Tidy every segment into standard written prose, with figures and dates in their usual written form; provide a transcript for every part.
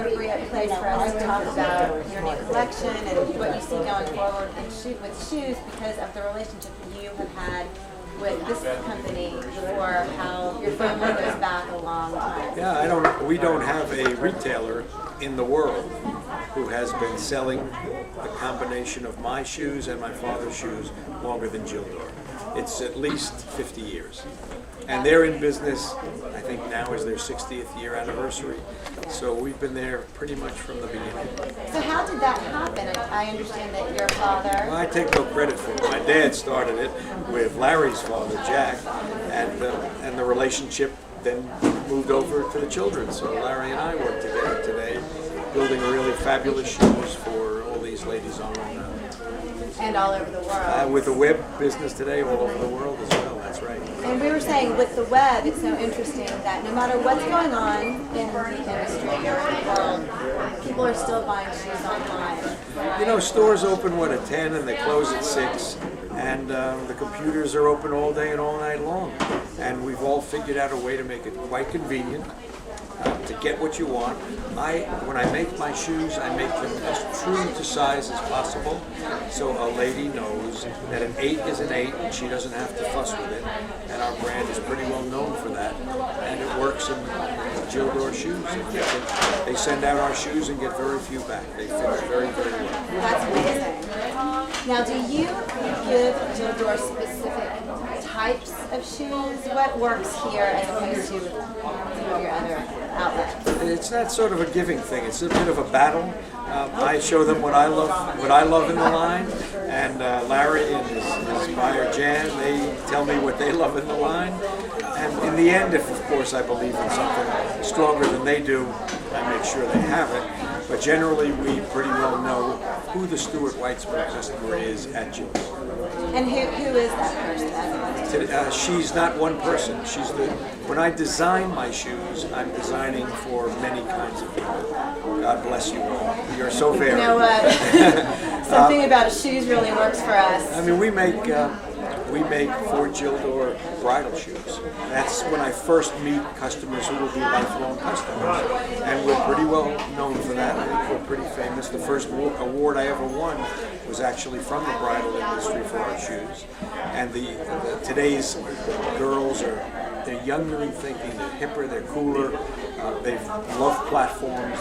appropriate place for us to talk about your new collection and what you see going forward with shoes because of the relationship that you have had with this company for how your family goes back a long time. Yeah, we don't have a retailer in the world who has been selling a combination of my shoes and my father's shoes longer than Gildor. It's at least 50 years. And they're in business, I think now is their 60th year anniversary. So we've been there pretty much from the beginning. So how did that happen? I understand that your father... Well, I take no credit for it. My dad started it with Larry's father, Jack, and the relationship then moved over to the children. So Larry and I work together today, building really fabulous shoes for all these ladies on and all over the world. With the web business today, all over the world as well. That's right. And we were saying with the web, it's so interesting that no matter what's going on in the industry or in the world, people are still buying shoes online. You know, stores open at 10 and they close at 6, and the computers are open all day and all night long. And we've all figured out a way to make it quite convenient. To get what you want. When I make my shoes, I make them as true to size as possible, so a lady knows that an 8 is an 8 and she doesn't have to fuss with it. And our brand is pretty well known for that, and it works in Gildor shoes. They send out our shoes and get very few back. They fit very, very well. That's amazing. Now, do you give Gildor specific types of shoes? What works here as opposed to some of your other outlets? It's not sort of a giving thing. It's a bit of a battle. I show them what I love in the line, and Larry and his buyer Jan, they tell me what they love in the line. And in the end, if of course I believe in something stronger than they do, I make sure they have it. But generally, we pretty well know who the Stuart Weitzman customer is at Gildor. And who is that person? She's not one person. When I design my shoes, I'm designing for many kinds of people. God bless you all. You're so varied. You know what? Something about shoes really works for us. I mean, we make for Gildor bridal shoes. That's when I first meet customers who will be lifelong customers, and we're pretty well known for that. I think we're pretty famous. The first award I ever won was actually from the bridal industry for our shoes. And today's girls they're younger in thinking, they're hipper, they're cooler, they love platforms,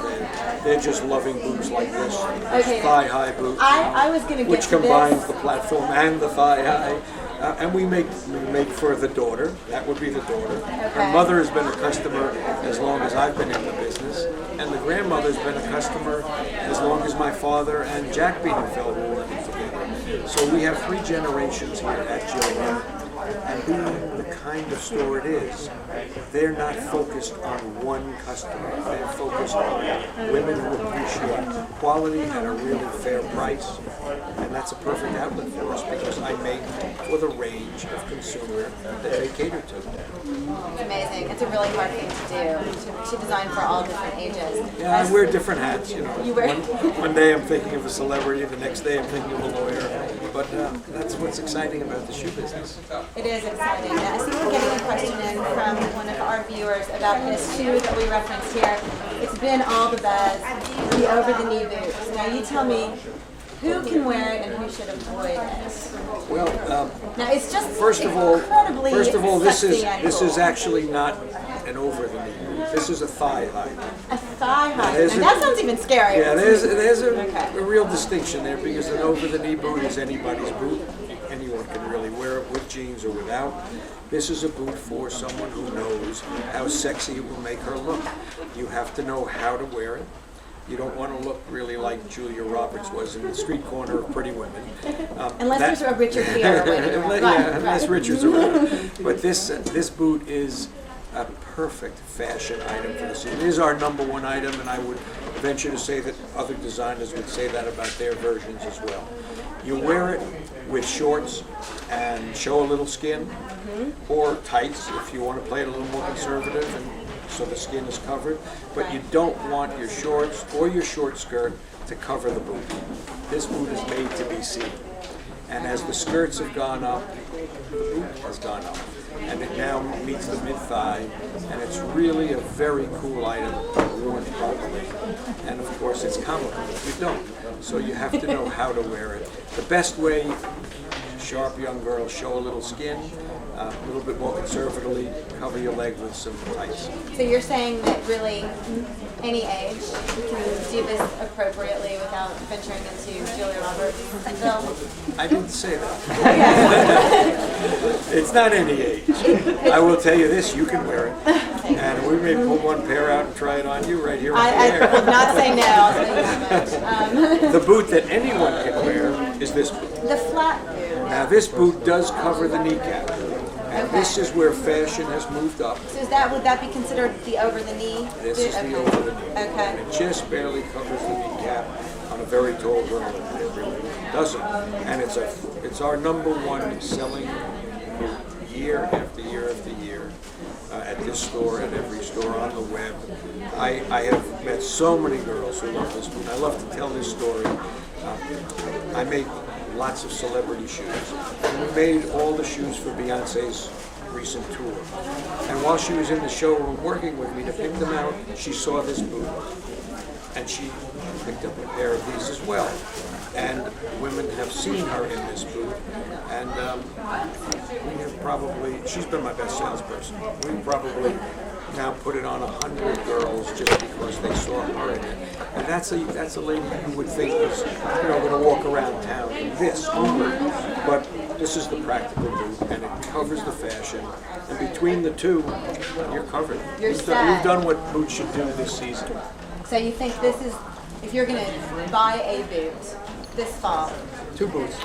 they're just loving boots like this, thigh-high boot, I was going to get which combines the platform and the thigh-high. And we make for the daughter. That would be the daughter. Her mother has been a customer as long as I've been in the business, and the grandmother's been a customer as long as my father and Jack Bienenfeld were working together. So we have 3 generations here at Gildor. And being the kind of store it is, they're not focused on one customer. They're focused on women who appreciate quality at a really fair price. And that's a perfect outlet for us because I make for the range of consumer that they cater to. It's amazing. It's a really hard thing to do, to design for all different ages. Yeah, I wear different hats, you know. You wear? One day I'm thinking of a celebrity, the next day I'm thinking of a lawyer. But that's what's exciting about the shoe business. It is exciting. I see we're getting a question in from one of our viewers about this shoe that we referenced here. It's been all the buzz, the over-the-knee boots. Now you tell me, who can wear it and who should avoid it? Well, now it's just first of all, this is cool. actually not an over-the-knee boot. This is a thigh-high. A thigh-high. And that sounds even scarier. Yeah, there's a real distinction there because an over-the-knee boot is anybody's boot. Anyone can really wear it with jeans or without. This is a boot for someone who knows how sexy it will make her look. You have to know how to wear it. You don't want to look really like Julia Roberts was in the street corner of Pretty Women. Unless there's a Richard Gere waiting around. Unless Richard's around. But this boot is a perfect fashion item for the season. It is our #1 item, and I would venture to say that other designers would say that about their versions as well. You wear it with shorts and show a little skin, or tights if you want to play it a little more conservative and so the skin is covered, but you don't want your shorts or your short skirt to cover the boot. This boot is made to be seen. And as the skirts have gone up, the boot has gone up. And it now meets the mid-thigh, and it's really a very cool item worn properly. And of course, it's comical if you don't. So you have to know how to wear it. The best way, sharp young girls, show a little skin, a little bit more conservatively, cover your leg with some tights. So you're saying that really any age can do this appropriately without venturing into Julia Roberts' film? I didn't say that. It's not any age. I will tell you this, you can wear it. And we may pull one pair out and try it on you right here on the I air. would not say no, I'll tell you that much. The boot that anyone can wear is this boot. The flat boot. Now this boot does cover the kneecap. And this is where fashion has moved up. So would that be considered the over the knee? This is the over the knee. Okay. And it just barely covers the kneecap on a very tall girl. It really doesn't. And it's our #1 selling boot year after year after year at this store, at every store, on the web. I have met so many girls who love this boot. I love to tell this story. I make lots of celebrity shoes. And we made all the shoes for Beyonce's recent tour. And while she was in the showroom working with me to pick them out, she saw this boot. And she picked up a pair of these as well. And women have seen her in this boot. And we have probably, she's been my best salesperson. We probably now put it on 100 girls just because they saw her in it. And that's a lady you would think is, going to walk around town in this only. But this is the practical boot, and it covers the fashion. And between the two, you're covered. You've done what boots should do this season. So you think this is, if you're going to buy a boot this fall, 2 boots.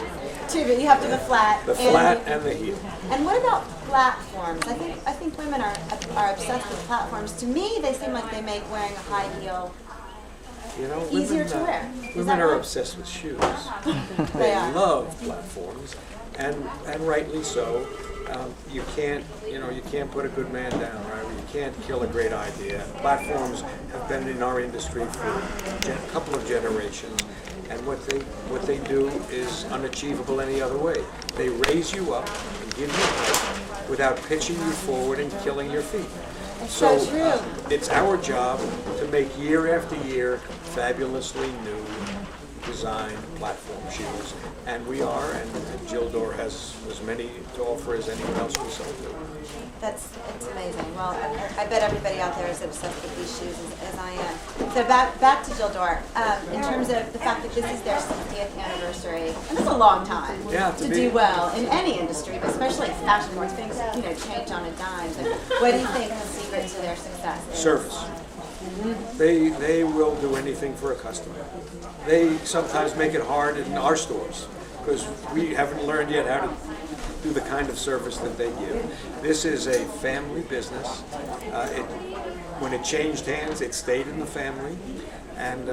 2 boots, you have to have a flat. The flat and the heel. And what about platforms? I think women are obsessed with platforms. To me, they seem like they make wearing a high heel easier to wear. Women are obsessed with shoes. They love platforms, and rightly so. You can't put a good man down, right? You can't kill a great idea. Platforms have been in our industry for a couple of generations, and what they do is unachievable any other way. They raise you up and give you height without pitching you forward and killing your feet. So true. It's our job to make year after year fabulously new design platform shoes, and we are, and Jill Dore has as many to offer as anyone else we sell to. It's amazing. Well, I bet everybody out there is obsessed with these shoes as I am. So back to Jill Dore. In terms of the fact that this is their 60th anniversary, and that's a long time to do well in any industry, but especially fashion where things change on a dime. So what do you think the secret to their success is? Service. They will do anything for a customer. They sometimes make it hard in our stores because we haven't learned yet how to do the kind of service that they give. This is a family business. When it changed hands, it stayed in the family. And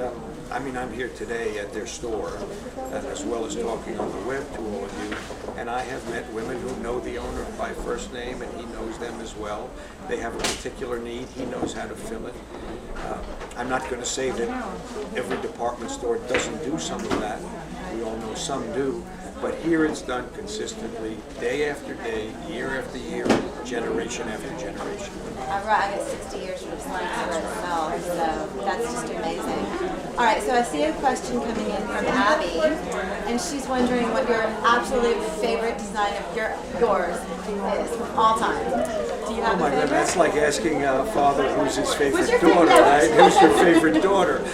I'm here today at their store, as well as talking on the web to all of you. And I have met women who know the owner by first name, and he knows them as well. They have a particular need. He knows how to fill it. I'm not going to say that every department store doesn't do some of that. We all know some do. But here it's done consistently, day after day, year after year, generation after generation. I got 60 years from selling to myself, so that's just amazing. All right, so I see a question coming in from Abby, and she's wondering what your absolute favorite design of yours is of all time. Do you have a favorite? That's like asking a father who's his favorite daughter, right? Who's your favorite daughter?